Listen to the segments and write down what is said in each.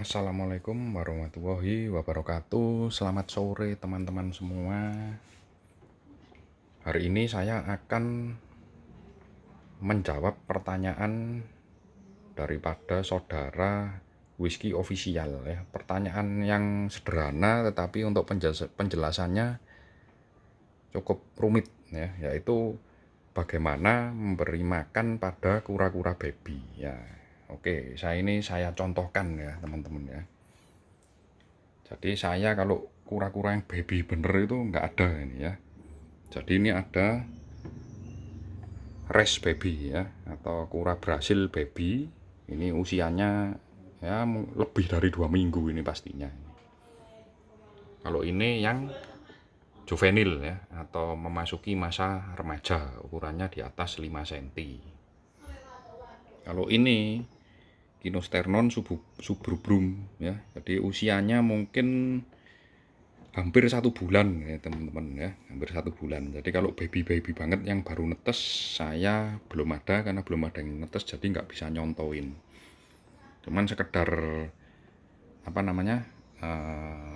Assalamualaikum warahmatullahi wabarakatuh. Selamat sore teman-teman semua. Hari ini saya akan menjawab pertanyaan daripada saudara Whisky Official ya. Pertanyaan yang sederhana tetapi untuk penjelasannya cukup rumit ya, yaitu bagaimana memberi makan pada kura-kura baby ya. Oke, saya contohkan ya teman-teman ya. Jadi saya kalau kura-kura yang baby bener itu nggak ada ini ya. Jadi ini ada race baby ya, atau kura Brasil baby. Ini usianya ya lebih dari 2 minggu ini pastinya. Kalau ini yang juvenil ya, atau memasuki masa remaja, ukurannya di atas 5 cm. Kalau ini Kinosternon subrubrum ya, jadi usianya mungkin hampir 1 bulan ya teman-teman ya, hampir 1 bulan. Jadi kalau baby banget yang baru netes saya belum ada, karena belum ada yang netes jadi nggak bisa nyontoin. Cuman sekedar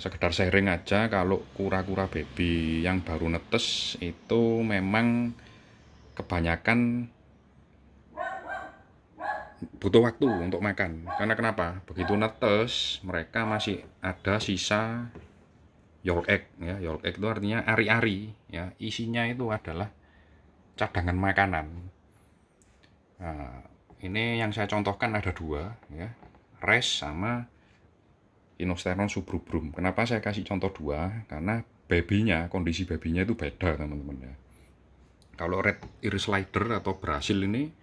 sekedar sharing aja, kalau kura-kura baby yang baru netes itu memang kebanyakan butuh waktu untuk makan. Karena kenapa? Begitu netes mereka masih ada sisa yolk egg ya. Yolk egg itu artinya ari-ari ya, isinya itu adalah cadangan makanan. Nah, ini yang saya contohkan ada 2 ya, res sama Inosternon subrubrum. Kenapa saya kasih contoh 2? Karena kondisi babynya itu beda teman-teman ya. Kalau red ear slider atau Brasil ini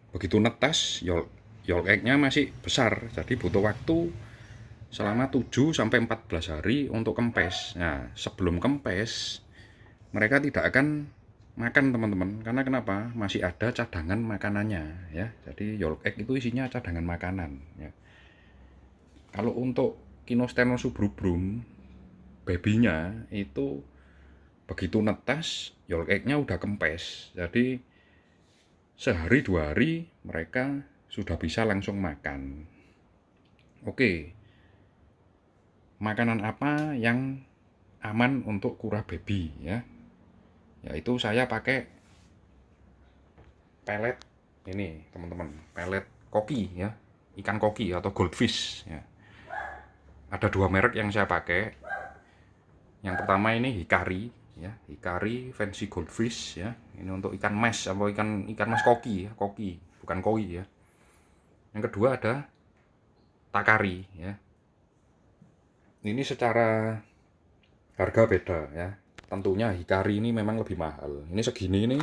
begitu netes yolk egg-nya masih besar, jadi butuh waktu selama 7 sampai 14 hari untuk kempes. Nah, sebelum kempes mereka tidak akan makan teman-teman, karena kenapa? Masih ada cadangan makanannya ya. Jadi yolk egg itu isinya cadangan makanan ya. Kalau untuk Kinosternon subrubrum babynya itu begitu netes yolk egg-nya udah kempes, jadi sehari 2 hari mereka sudah bisa langsung makan. Oke, makanan apa yang aman untuk kura baby ya? Yaitu saya pakai pelet ini teman-teman, pelet koki ya, ikan koki atau goldfish ya. Ada 2 merek yang saya pakai. Yang pertama ini Hikari ya, Hikari Fancy Goldfish ya. Ini untuk ikan mas atau ikan mas koki ya, koki bukan koi ya. Yang kedua ada Takari ya. Ini secara harga beda ya. Tentunya Hikari ini memang lebih mahal. Ini segini ini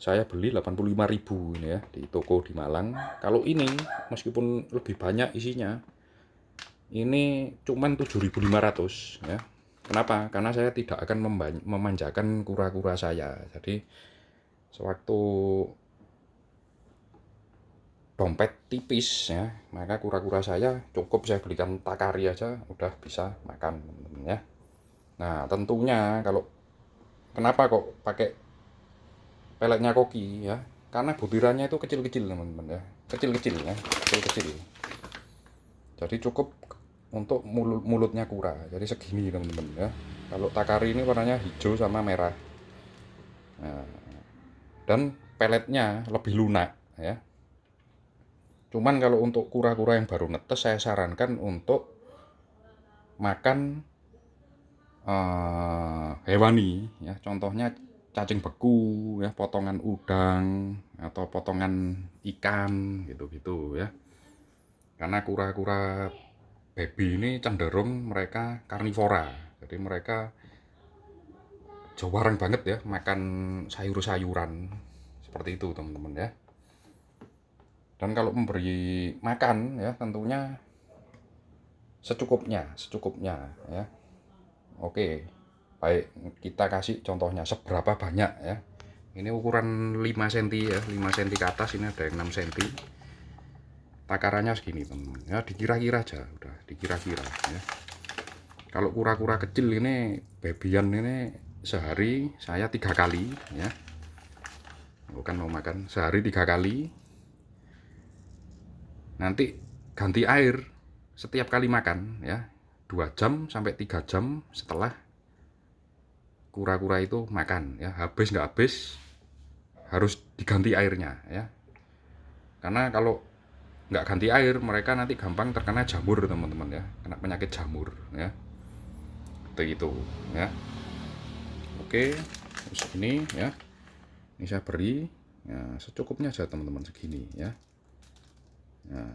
saya beli 85.000 ini ya di toko di Malang. Kalau ini meskipun lebih banyak isinya, ini cuman 7.500 ya. Kenapa? Karena saya tidak akan memanjakan kura-kura saya. Jadi sewaktu dompet tipis ya, maka kura-kura saya cukup saya belikan Takari aja udah bisa makan teman-teman ya. Nah, tentunya kalau kenapa kok pakai peletnya koki ya? Karena butirannya itu kecil-kecil teman-teman ya. Kecil-kecil ya, kecil-kecil. Jadi cukup untuk mulutnya kura. Jadi segini teman-teman ya. Kalau Takari ini warnanya hijau sama merah. Nah, dan peletnya lebih lunak ya. Cuman kalau untuk kura-kura yang baru netes saya sarankan untuk makan hewani ya. Contohnya cacing beku ya, potongan udang atau potongan ikan gitu-gitu ya. Karena kura-kura baby ini cenderung mereka karnivora. Jadi mereka jarang banget ya makan sayur-sayuran seperti itu teman-teman ya. Dan kalau memberi makan ya tentunya secukupnya ya. Oke, baik, kita kasih contohnya seberapa banyak ya. Ini ukuran 5 cm ya, 5 cm ke atas, ini ada yang 6 cm. Takarannya segini teman-teman ya, dikira-kira aja, udah dikira-kira ya. Kalau kura-kura kecil ini babyan ini sehari saya 3 kali ya. Bukan mau makan sehari 3 kali. Nanti ganti air setiap kali makan ya 2 jam sampai 3 jam setelah kura-kura itu makan ya, habis nggak habis harus diganti airnya ya, karena kalau nggak ganti air mereka nanti gampang terkena jamur teman-teman ya, kena penyakit jamur ya, seperti itu ya. Oke, segini ya, ini saya beri ya, secukupnya aja teman-teman, segini ya. Nah,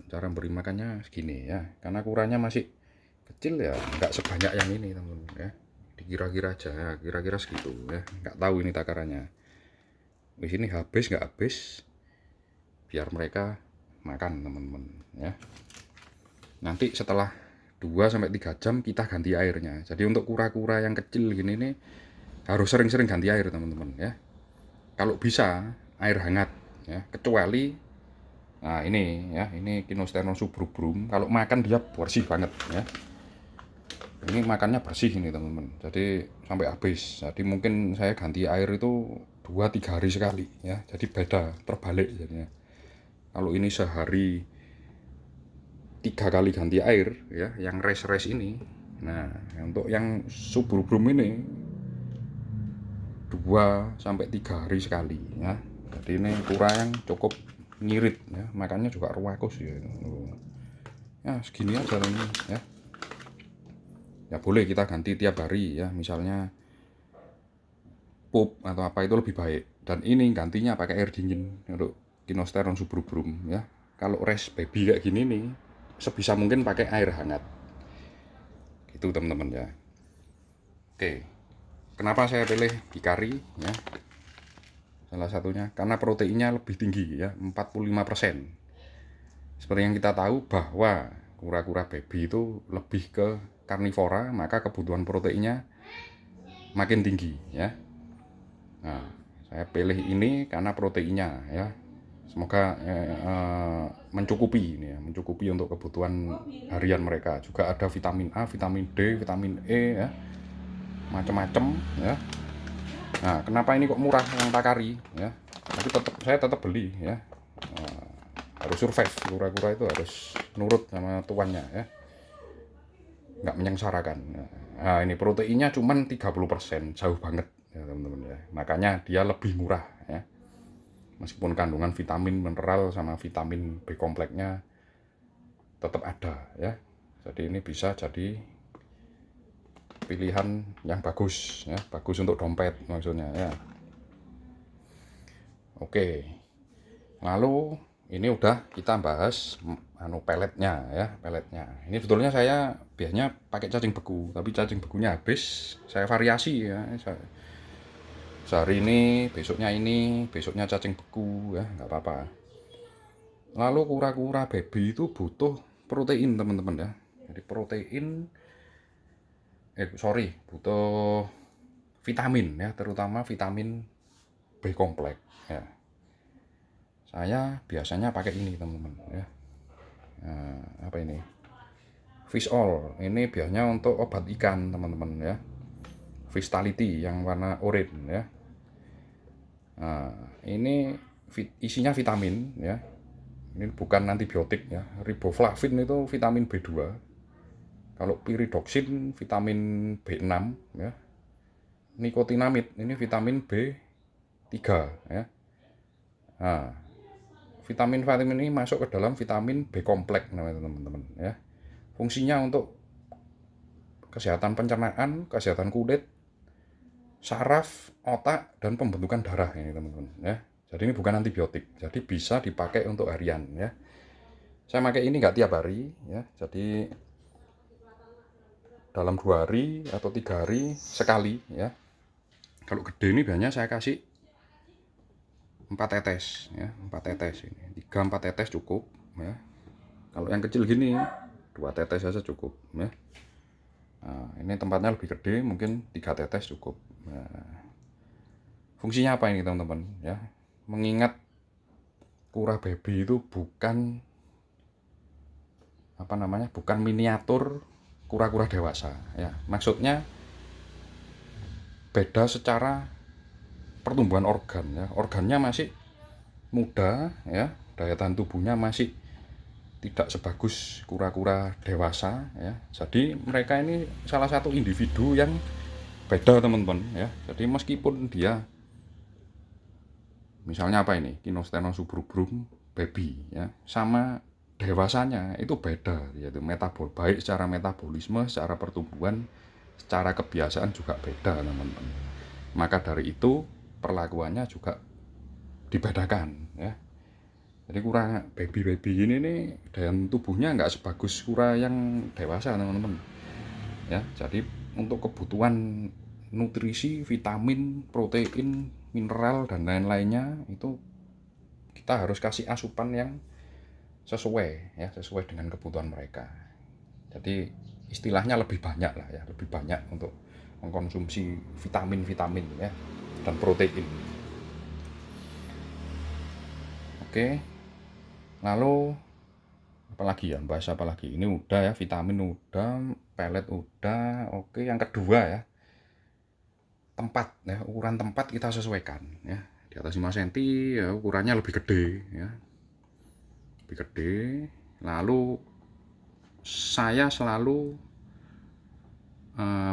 cara beri makannya segini ya, karena kuranya masih kecil ya, nggak sebanyak yang ini teman-teman ya, dikira-kira aja ya, kira-kira segitu ya, nggak tahu ini takarannya. Di sini habis nggak habis biar mereka makan teman-teman ya. Nanti setelah 2 sampai 3 jam kita ganti airnya. Jadi untuk kura-kura yang kecil gini nih harus sering-sering ganti air teman-teman ya. Kalau bisa air hangat ya, kecuali nah ini ya, ini Kinosternon subrubrum. Kalau makan dia bersih banget ya. Ini makannya bersih ini teman-teman. Jadi sampai habis. Jadi mungkin saya ganti air itu 2-3 hari sekali ya. Jadi beda, terbalik jadinya. Kalau ini sehari 3 kali ganti air ya, yang res ini. Nah, untuk yang subrubrum ini 2 sampai 3 hari sekali ya. Jadi ini kura yang cukup ngirit ya, makannya juga ruwakus ya. Ya segini aja ini ya. Ya boleh kita ganti tiap hari ya, misalnya pup atau apa itu lebih baik. Dan ini gantinya pakai air dingin untuk Kinosternon subrubrum ya. Kalau res baby kayak gini nih, sebisa mungkin pakai air hangat. Gitu teman-teman ya. Oke. Kenapa saya pilih hikari ya? Salah satunya karena proteinnya lebih tinggi ya, 45%. Seperti yang kita tahu bahwa kura-kura baby itu lebih ke karnivora, maka kebutuhan proteinnya makin tinggi ya. Nah, saya pilih ini karena proteinnya ya. Semoga mencukupi ini ya, mencukupi untuk kebutuhan harian mereka. Juga ada vitamin A, vitamin D, vitamin E ya. Macam-macam ya. Nah, kenapa ini kok murah yang Takari ya? Tapi saya tetap beli ya. Harus survive, kura-kura itu harus nurut sama tuannya ya, nggak menyengsarakan. Nah, ini proteinnya cuman 30%, jauh banget ya teman-teman ya. Makanya dia lebih murah ya. Meskipun kandungan vitamin, mineral sama vitamin B kompleksnya tetap ada ya. Jadi ini bisa jadi pilihan yang bagus ya, bagus untuk dompet maksudnya ya. Oke. Lalu ini udah kita bahas peletnya ya, peletnya. Ini sebetulnya saya biasanya pakai cacing beku, tapi cacing bekunya habis. Saya variasi ya. Sehari ini, besoknya cacing beku ya, nggak apa-apa. Lalu kura-kura baby itu butuh protein teman-teman ya. Jadi butuh vitamin ya, terutama vitamin B kompleks ya. Saya biasanya pakai ini teman-teman ya. Nah, apa ini? Fish oil. Ini biasanya untuk obat ikan teman-teman ya. Vistality yang warna oranye ya. Nah, ini isinya vitamin ya. Ini bukan antibiotik ya. Riboflavin itu vitamin B2. Kalau pyridoxine vitamin B6 ya. Nikotinamid ini vitamin B3 ya. Nah, vitamin ini masuk ke dalam vitamin B kompleks namanya teman-teman ya. Fungsinya untuk kesehatan pencernaan, kesehatan kulit, saraf, otak, dan pembentukan darah ini teman-teman ya. Jadi ini bukan antibiotik, jadi bisa dipakai untuk harian ya. Saya pakai ini nggak tiap hari ya, jadi dalam 2 hari atau 3 hari sekali ya. Kalau gede ini biasanya saya kasih 4 tetes ya, 4 tetes ini, 3-4 tetes cukup ya. Kalau yang kecil gini 2 tetes saja cukup ya. Nah, ini tempatnya lebih gede, mungkin 3 tetes cukup. Nah, fungsinya apa ini teman-teman ya? Mengingat kura baby itu bukan bukan miniatur kura-kura dewasa ya. Maksudnya beda secara pertumbuhan organ ya. Organnya masih muda ya, daya tahan tubuhnya masih tidak sebagus kura-kura dewasa ya. Jadi mereka ini salah satu individu yang beda teman-teman ya. Jadi meskipun dia misalnya apa ini Kinostenos subrubrum baby ya, sama dewasanya itu beda, yaitu baik secara metabolisme, secara pertumbuhan, secara kebiasaan juga beda teman-teman. Maka dari itu perlakuannya juga dibedakan ya. Jadi kura baby ini nih daya tubuhnya nggak sebagus kura yang dewasa teman-teman ya. Jadi untuk kebutuhan nutrisi, vitamin, protein, mineral dan lain-lainnya itu kita harus kasih asupan yang sesuai ya, sesuai dengan kebutuhan mereka. Jadi istilahnya lebih banyak lah ya, lebih banyak untuk mengkonsumsi vitamin ya dan protein. Oke. Lalu apalagi ya, bahas apa lagi? Ini udah ya, vitamin udah, pelet udah. Oke, yang kedua ya, tempat ya, ukuran tempat kita sesuaikan ya. Di atas 5 cm ya ukurannya lebih gede ya. Lebih gede. Lalu saya selalu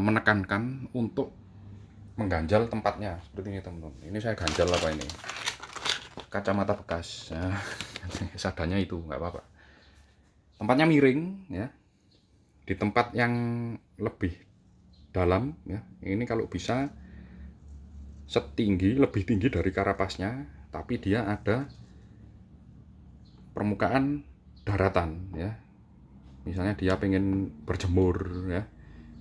menekankan untuk mengganjal tempatnya seperti ini teman-teman. Ini saya ganjal apa ini? Kacamata bekas ya. Seadanya itu nggak apa-apa. Tempatnya miring ya, di tempat yang lebih dalam ya. Ini kalau bisa lebih tinggi dari karapasnya, tapi dia ada permukaan daratan ya. Misalnya dia pengen berjemur ya,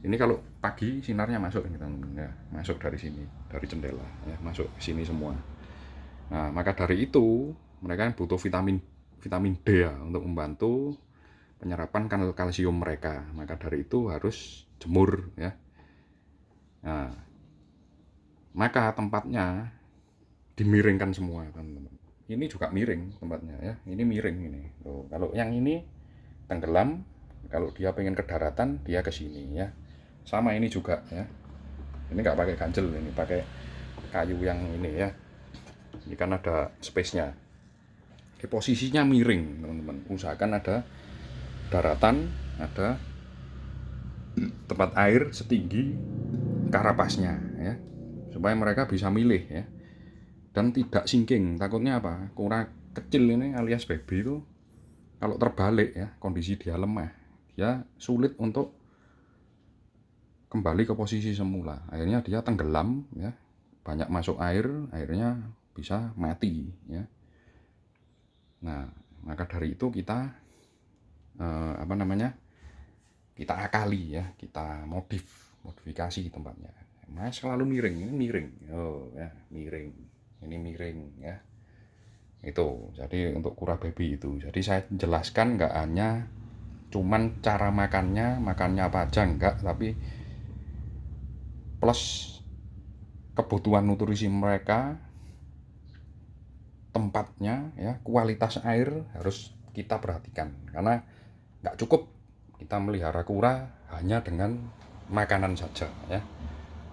ini kalau pagi sinarnya masuk ini teman-teman ya, masuk dari sini, dari jendela ya, masuk ke sini semua. Nah, maka dari itu mereka butuh vitamin D ya untuk membantu penyerapan kalsium mereka. Maka dari itu harus jemur ya. Nah, maka tempatnya dimiringkan semua teman-teman. Ini juga miring tempatnya ya. Ini miring ini. Loh, kalau yang ini tenggelam, kalau dia pengen ke daratan dia ke sini ya. Sama ini juga ya. Ini nggak pakai ganjel, ini pakai kayu yang ini ya. Ini kan ada space-nya. Posisinya miring teman-teman. Usahakan ada daratan, ada tempat air setinggi karapasnya ya, supaya mereka bisa milih ya, dan tidak sinking. Takutnya apa, kura kecil ini alias baby itu kalau terbalik ya, kondisi dia lemah, dia sulit untuk kembali ke posisi semula. Akhirnya dia tenggelam ya, banyak masuk air, akhirnya bisa mati ya. Nah, maka dari itu kita kita akali ya, kita modifikasi tempatnya. Mas selalu miring, ini miring. Oh ya, miring. Ini miring ya. Itu. Jadi untuk kura baby itu. Jadi saya jelaskan nggak hanya cuman cara makannya apa aja enggak, tapi plus kebutuhan nutrisi mereka, tempatnya ya, kualitas air harus kita perhatikan, karena nggak cukup kita melihara kura hanya dengan makanan saja ya.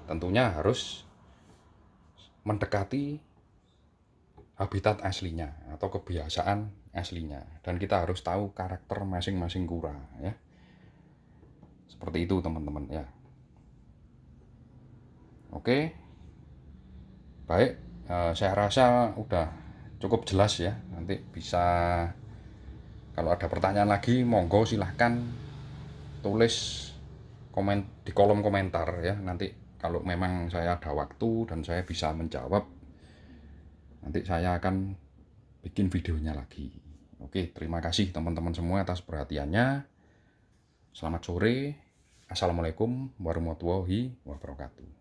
Tentunya harus mendekati habitat aslinya atau kebiasaan aslinya, dan kita harus tahu karakter masing-masing kura ya. Seperti itu teman-teman ya. Oke, baik, saya rasa udah cukup jelas ya. Nanti bisa, kalau ada pertanyaan lagi monggo silahkan tulis di kolom komentar ya. Nanti kalau memang saya ada waktu dan saya bisa menjawab, nanti saya akan bikin videonya lagi. Oke, terima kasih teman-teman semua atas perhatiannya. Selamat sore. Assalamualaikum warahmatullahi wabarakatuh.